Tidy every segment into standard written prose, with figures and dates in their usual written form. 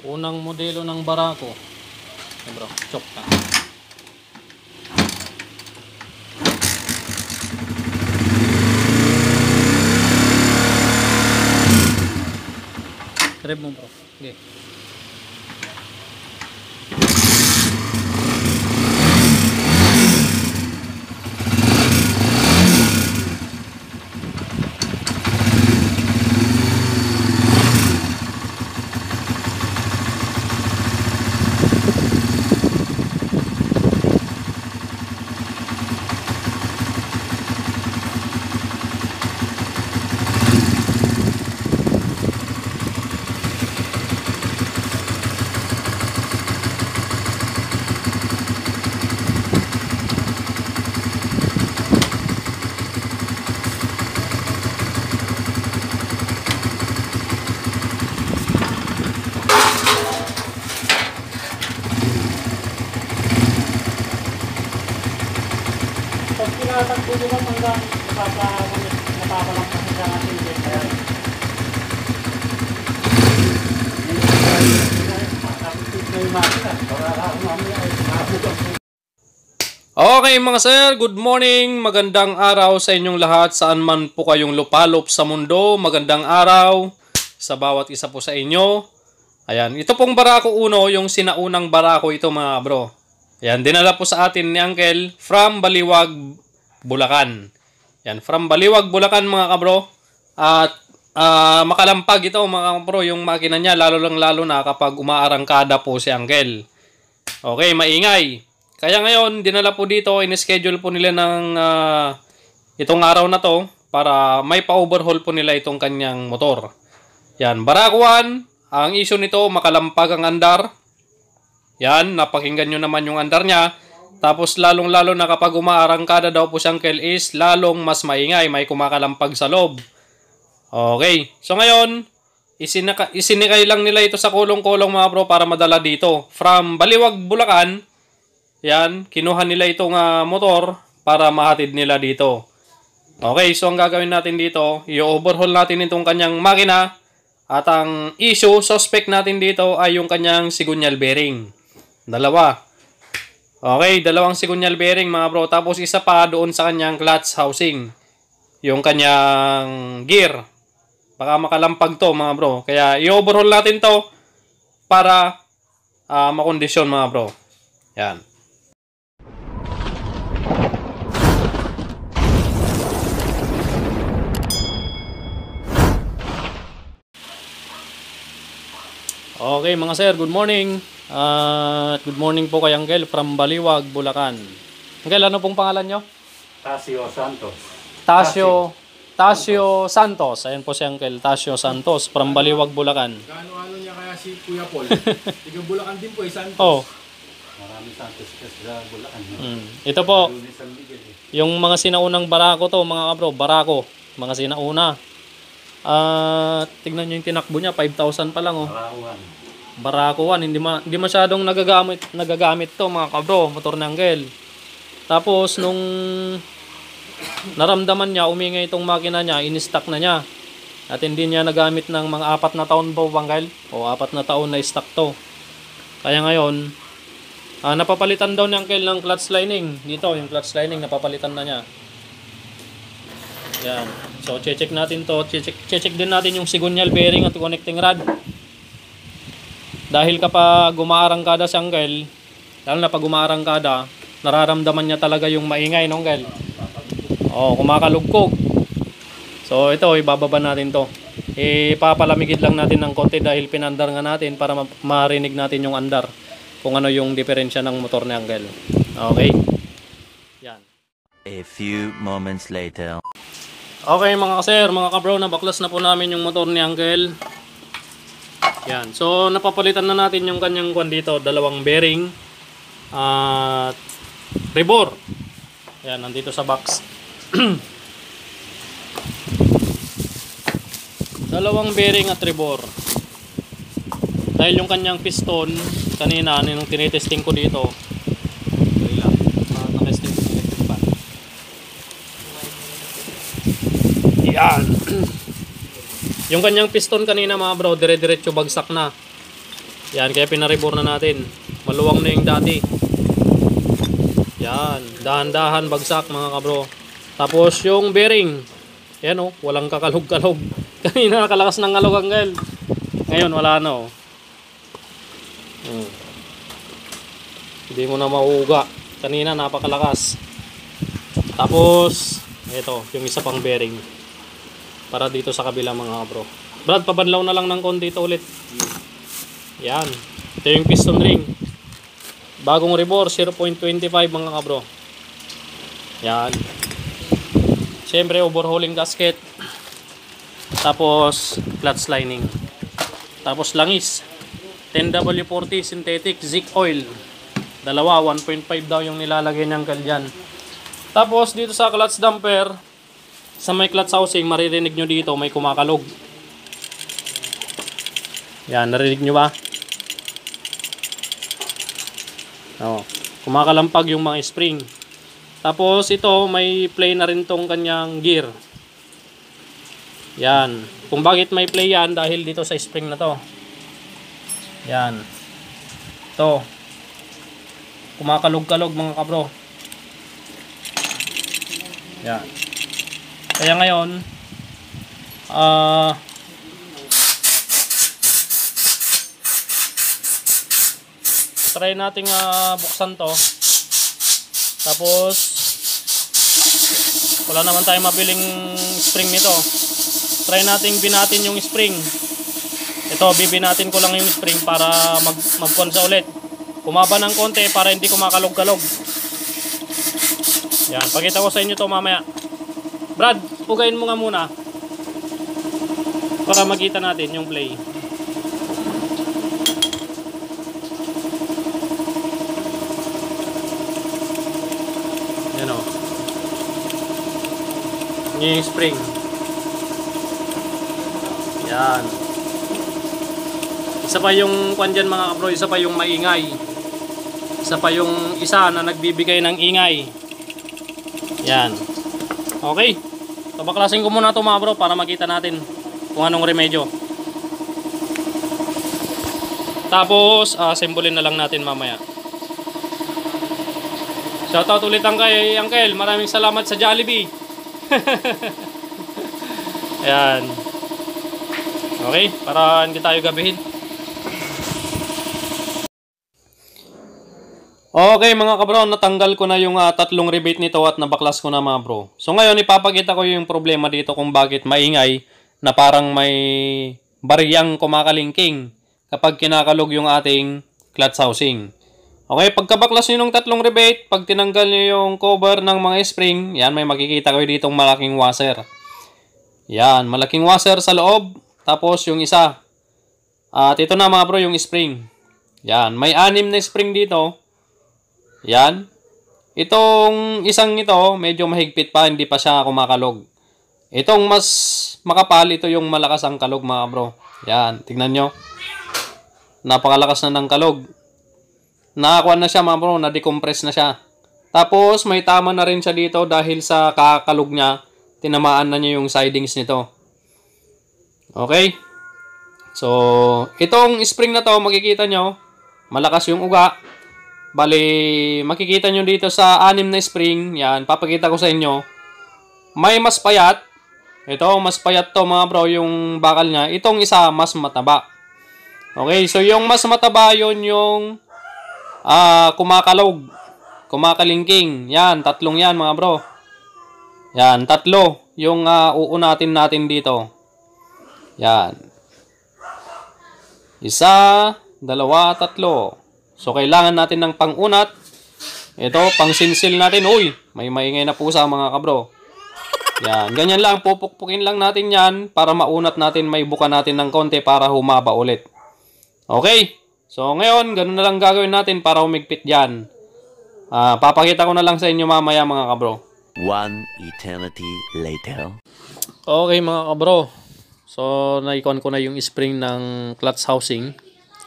Unang modelo ng Barako. Bro, chok ka. Rev mo bro. Okay. Pag tinatakbo nyo lang hanggang napapalampas sa ating kaya okay mga sir, good morning, magandang araw sa inyong lahat saan man po kayong lupalop sa mundo. Magandang araw sa bawat isa po sa inyo. Ayan, ito pong Barako Uno, yung sinaunang Barako ito mga bro. Ayan, dinala po sa atin ni Uncle from Baliwag, Bulacan. Ayan, from Baliwag, Bulacan mga kabro. At makalampag ito mga kabro yung makina niya, lalo na kapag umaarangkada po si Uncle. Okay, maingay. Kaya ngayon, dinala po dito, in-schedule po nila ng itong araw na to para may pa-overhaul po nila itong kanyang motor. Yan, Barako 1, ang issue nito, makalampag ang andar. Yan, napakinggan nyo naman yung andar niya. Tapos lalong-lalo na kapag umaarangkada daw po si Uncle is lalong mas maingay, may kumakalampag sa loob. Okay, so ngayon, isinikay lang nila ito sa kulong-kulong mga bro para madala dito. From Baliwag, Bulacan, yan, kinuha nila itong motor para mahatid nila dito. Okay, so ang gagawin natin dito, i-overhaul natin itong kanyang makina. At ang issue, suspect natin dito ay yung kanyang sigunyal bearing. Dalawa. Okay, dalawang sigunyal bearing mga bro. Tapos isa pa doon sa kanyang clutch housing. Yung kanyang gear. Baka makalampag to mga bro. Kaya i-overhaul natin to para makondisyon mga bro. Yan. Okay mga sir, good morning. Good morning po kay Uncle from Baliwag, Bulacan. Uncle, ano pong pangalan nyo? Tasio Santos. Tasio Santos. Ayan po si Uncle, Tasio Santos from Baliwag, Bulacan. Ano niya kaya si Kuya Paul? Tiga Bulacan din po, Santos. Oh. Marami Santos kasi sa Bulacan. Ito po, yung mga sinaunang Barako to, mga kabro, Barako. Mga sinauna. Tignan nyo yung tinakbo niya, 5,000 pa lang oh. Barako 1, hindi masyadong nagagamit to mga kabro, motor ng Uncle. Tapos nung naramdaman niya, umingay itong makina niya, in-stock na niya. At hindi niya nagamit ng mga 4 na taon po Uncle. O 4 na taon na stock to. Kaya ngayon, napapalitan daw ni Uncle ng clutch lining. Dito, yung clutch lining, napapalitan na niya. Yan. So, check natin to. Check din natin yung sigunyal bearing at connecting rod. Dahil kapag umaarangkada si Uncle, lalo na pag umaarangkada, nararamdaman niya talaga yung maingay, no, Uncle? Oh, kumakalugkog. So, ito, ibababa natin to. Ipapalamigid lang natin ng konti dahil pinandar nga natin para marinig natin yung andar. Kung ano yung diferensya ng motor ni Uncle. Okay? Yan. A few moments later. Okay mga sir, mga kabro, nabaklas na po namin yung motor ni Uncle. Yan. So, napapalitan na natin yung kanyang kwan dito. Dalawang bearing. At rebore. Yan, nandito sa box. Dalawang bearing at rebore. Dahil yung kanyang piston, kanina, nung tinitesting ko dito, nakesting ko electric fan. Yan. Yung kanyang piston kanina mga bro, dire-diretso bagsak na. Yan, kaya pinaribor na natin. Maluwang na yung dati. Yan, dahan-dahan bagsak mga kabro. Tapos yung bearing, yan oh, walang kakalog-kalog. Kanina nakalakas ng kalog Uncle. Ngayon wala na oh. Hindi mo na mauuga. Kanina napakalakas. Tapos ito, yung isa pang bearing. Para dito sa kabila mga kabro. Brad, pabanlaw na lang ng konti ito ulit. Yan. Ito yung piston ring. Bagong rebore, 0.25 mga kabro. Yan. Siyempre, overhauling gasket. Tapos, clutch lining. Tapos, langis. 10W40 synthetic zinc oil. Dalawa, 1.5 daw yung nilalagay niyang kalyan. Tapos, dito sa clutch damper, sa may clutch housing, maririnig nyo dito, may kumakalog. Yan, narinig nyo ba? Oh, kumakalampag yung mga spring. Tapos ito may play na rin tong kanyang gear. Yan. Kung bakit may play yan, dahil dito sa spring na to. Yan. Ito. Kumakalog-kalog mga kabro. Yan. Kaya ngayon try nating buksan to. Tapos wala naman tayong mabiling spring nito. Try nating binatin yung spring. Ito, bibinatin ko lang yung spring para magkonsa ulit. Kumaba ng konti para hindi kumakalog-kalog. Yan, pakita ko sa inyo to mamaya. Brad, pugayin mo nga muna para makita natin yung play. Yan o. Yung spring. Yan. Isa pa yung kwan dyan mga kabro, isa pa yung maingay. Isa pa yung isa na nagbibigay ng ingay. Yan. Okay. Tabaklasin ko muna ito mga bro para makita natin kung anong remedyo. Tapos, assemble na lang natin mamaya. Shoutout ulit kay Uncle. Maraming salamat sa Jollibee. Ayan. Okay, para hindi tayo gabihin. Okay mga kabro, natanggal ko na yung tatlong rebate nito at nabaklas ko na mga bro. So ngayon ipapakita ko yung problema dito kung bakit maingay na parang may bariyang kumakalingking kapag kinakalog yung ating clutch housing. Okay, pagkabaklas nyo ng tatlong rebate, pag tinanggal nyo yung cover ng mga spring, yan, may makikita kayo ditong malaking washer. Yan, malaking washer sa loob. Tapos yung isa. At ito na mga bro, yung spring. Yan, may 6 na spring dito. Yan. Itong isang ito, medyo mahigpit pa, hindi pa siya kumakalog. Itong mas makapal, ito yung malakas ang kalog mga bro. Yan, tignan nyo. Napakalakas na ng kalog. Nakakuha na siya mga bro, na-decompress na siya. Tapos may tama na rin siya dito dahil sa kakalog niya, tinamaan na niya yung sidings nito. Okay? So, itong spring na to, makikita nyo, malakas yung uga. Bali, makikita nyo dito sa 6 na spring, yan, papakita ko sa inyo. May mas payat. Ito, mas payat to mga bro, yung bakal niya. Itong isa, mas mataba. Okay, so yung mas mataba yun yung kumakalog, kumakalingking. Yan, tatlong yan mga bro. Yan, tatlo yung uunatin natin dito. Yan. Isa, dalawa, tatlo. So, kailangan natin ng pangunat. Ito, pang sinsil natin. Uy, may maingay na pusa mga kabro. Yan, ganyan lang. Pupukpukin lang natin yan para maunat natin, may buka natin ng konti para humaba ulit. Okay. So, ngayon, ganun na lang gagawin natin para umigpit yan. Papakita ko na lang sa inyo mamaya mga kabro. One eternity later. Okay mga kabro. So, naikon ko na yung spring ng clutch housing.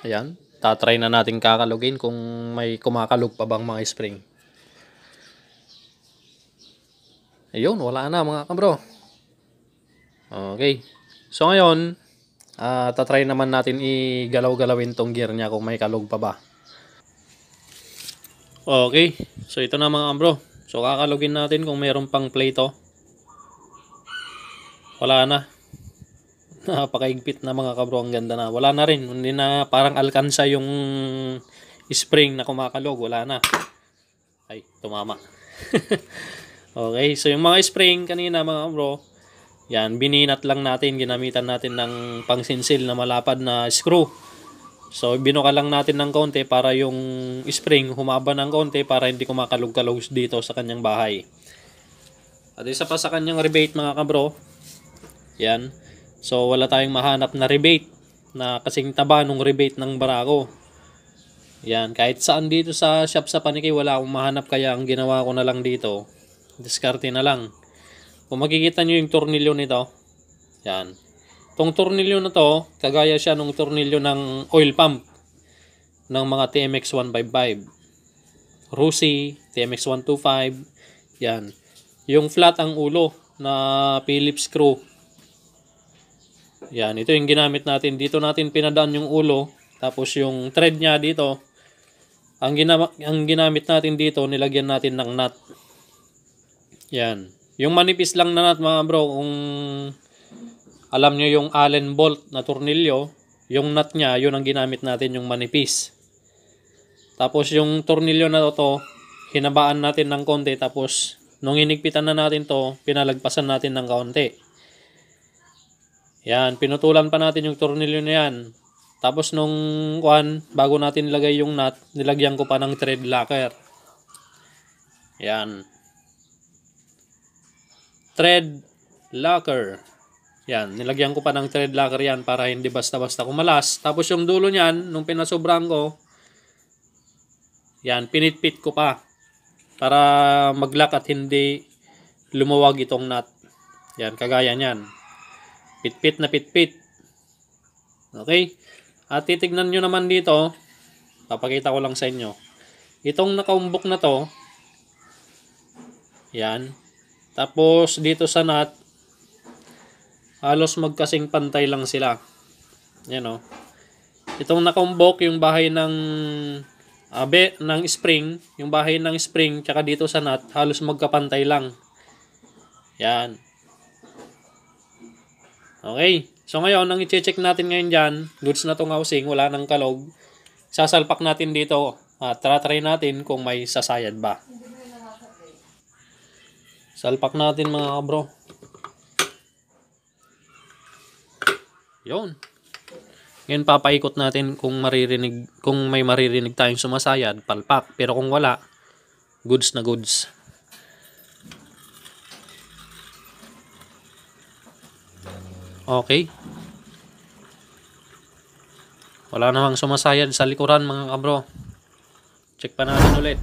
Ayan. Tatry na natin kakalugin kung may kumakalog pa bang mga spring. Ayun, wala na mga kabro. Okay. So, ngayon, Tatry naman natin igalaw-galawin tong gear niya kung may kalog pa ba. Okay, so ito na mga bro. So kakalugin natin kung mayroon pang play to. Wala na. Napakaigpit na mga kabro, ang ganda na. Wala na rin, hindi na parang alkansa yung spring na kumakalog, wala na. Ay, tumama. Okay, so yung mga spring kanina mga bro, yan, bininat lang natin, ginamitan natin ng pangsinsil na malapad na screw. So binuka lang natin ng konti para yung spring humaba ng konti para hindi kumakalog-kalog dito sa kanyang bahay. At isa pa sa kanyang rebate mga kabro, yan. So wala tayong mahanap na rebate na kasing taba nung rebate ng barako. Yan, kahit saan dito sa shop sa Paniki wala akong mahanap, kaya ang ginawa ko na lang dito, diskarte na lang. Kung makikita nyo yung tornilyo nito, yan. Itong tornilyo na to, kagaya siya nung tornilyo ng oil pump ng mga TMX 155, Rusi, TMX 125, yan. Yung flat ang ulo na Phillips screw. Yan, ito yung ginamit natin. Dito natin pinadaan yung ulo. Tapos yung thread niya dito, ang ginamit natin dito, nilagyan natin ng nut. Yan. Yung manipis lang na nut mga bro, kung alam nyo yung Allen bolt na tornilyo, yung nut niya, yun ang ginamit natin, yung manipis. Tapos yung tornilyo na to, hinabaan natin ng konti. Tapos nung hinigpitan na natin to, pinalagpasan natin ng kaunti. Yan, pinutulan pa natin yung tornilyo na yan. Tapos nung bago natin ilagay yung nut, nilagyan ko pa ng thread locker. Yan. Thread locker. Yan, nilagyan ko pa ng thread locker yan para hindi basta-basta kumalas. Tapos yung dulo niyan, nung pinasobrang ko, yan, pinitpit ko pa para mag-lock at hindi lumuwag itong nut. Yan, kagaya niyan. Pitpit na pitpit. Okay? At titignan nyo naman dito, papakita ko lang sa inyo. Itong nakaumbok na to, yan. Tapos dito sa nut, halos magkasing pantay lang sila. Yan o. Itong nakaumbok, yung bahay ng ng spring, yung bahay ng spring, tsaka dito sa nut, halos magkapantay lang. Yan. Okay. So ngayon, ang i-check natin ngayon dyan, goods na tong housing, wala nang kalog. Sasalpak natin dito at try natin kung may sasayad ba. Salpak natin mga kabro. Yun. Ngayon papaikot natin kung may maririnig tayong sumasayad, palpak. Pero kung wala, goods na goods. Okay. Wala namang sumasayad sa likuran mga kabro. Check pa natin ulit.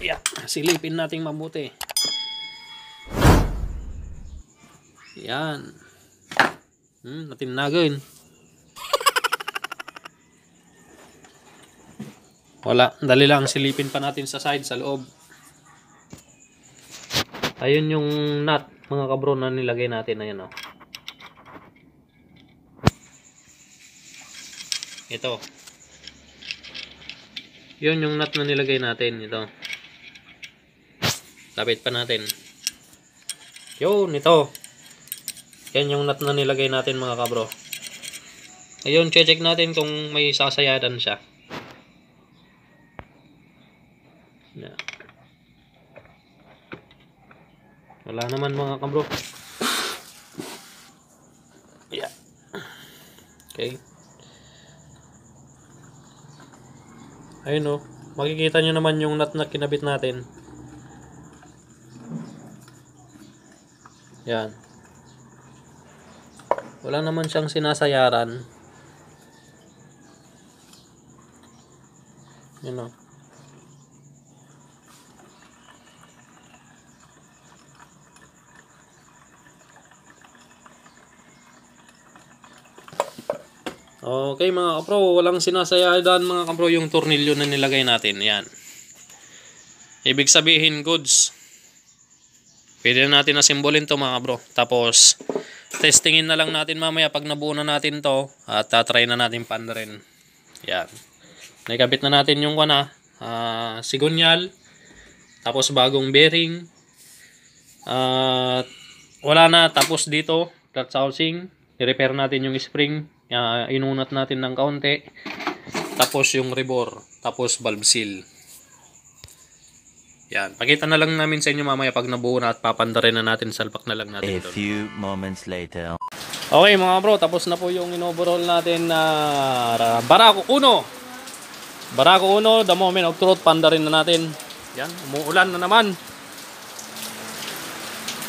Yeah, silipin natin mabuti. Yan. Natinagin. Wala. Dali lang. Silipin pa natin sa side, sa loob. Ayun yung nut mga kabro na nilagay natin. Ayan o. Ito. Yun yung nut na nilagay natin. Ito. Lapit pa natin. Yun, ito. Yan yung nut na nilagay natin mga kabro. Ayun, check natin kung may sasayadan siya. Yan. Wala naman mga kabro. Yeah. Okay. Ayun o. Makikita nyo naman yung nut na kinabit natin. Yan. Wala naman siyang sinasayaran. Yan o. Okay mga kapro, walang sinasayadan mga kapro yung tornilyo na nilagay natin. Yan. Ibig sabihin goods. Pwede na natin na simbolin to mga kapro. Tapos testingin na lang natin mamaya pag nabuo na natin to at try na natin pandarin. Yan. Naikabit na natin yung sigunyal, tapos bagong bearing, at wala na. Tapos dito clutch housing, i-repair natin yung spring, inunat natin ng kaunti, tapos yung rebore, tapos valve seal. Yan, pakita na lang namin sa inyo mamaya pag nabuo na at papandarin na natin, salpak na lang natin A doon. few moments later. Okay mga bro, tapos na po yung in-overhaul natin na Barako Uno. Barako Uno, the moment of truth, pandarin na natin. Yan, umuulan na naman.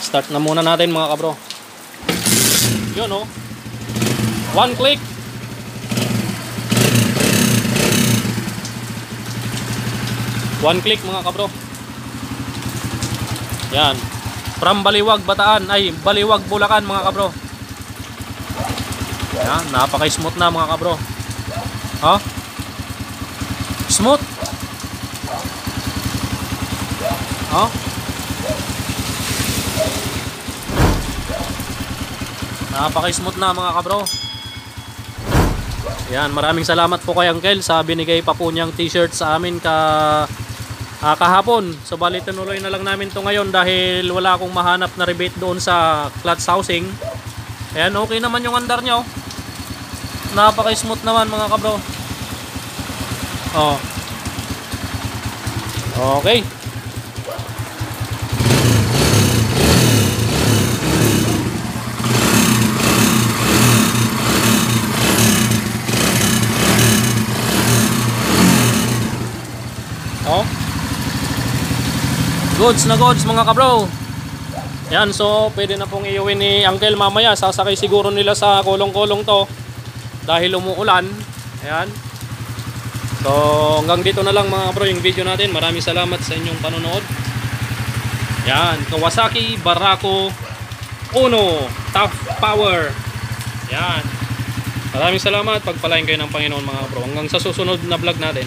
Start na muna natin mga kabro. Yun oh. One click. One click mga kabro. Yan. From Baliwag, Bataan. Ay, Baliwag, Bulacan mga kabro. Yan, napaka-smooth na mga kabro. Ha? Smooth. Ha? Napaka-smooth na mga kabro. Yan, maraming salamat po kay Uncle sa binigay pa po niyang t-shirt sa amin kahapon. So bali tinuloy na lang namin to ngayon dahil wala akong mahanap na rebate doon sa clutch housing. Ayan, okay naman yung andar nyo. Napaka-smooth naman mga kabro. Oh. Okay. Oh. Goods na goods mga kabro. Yan, so pwede na pong iuwi ni Uncle mamaya. Sasakay siguro nila sa kulong-kulong to dahil umuulan. Ayan. So hanggang dito na lang mga kabro yung video natin. Maraming salamat sa inyong panonood. Yan, Kawasaki Barako Uno Tough Power. Yan. Maraming salamat. Pagpalain kayo ng Panginoon mga kabro. Hanggang sa susunod na vlog natin.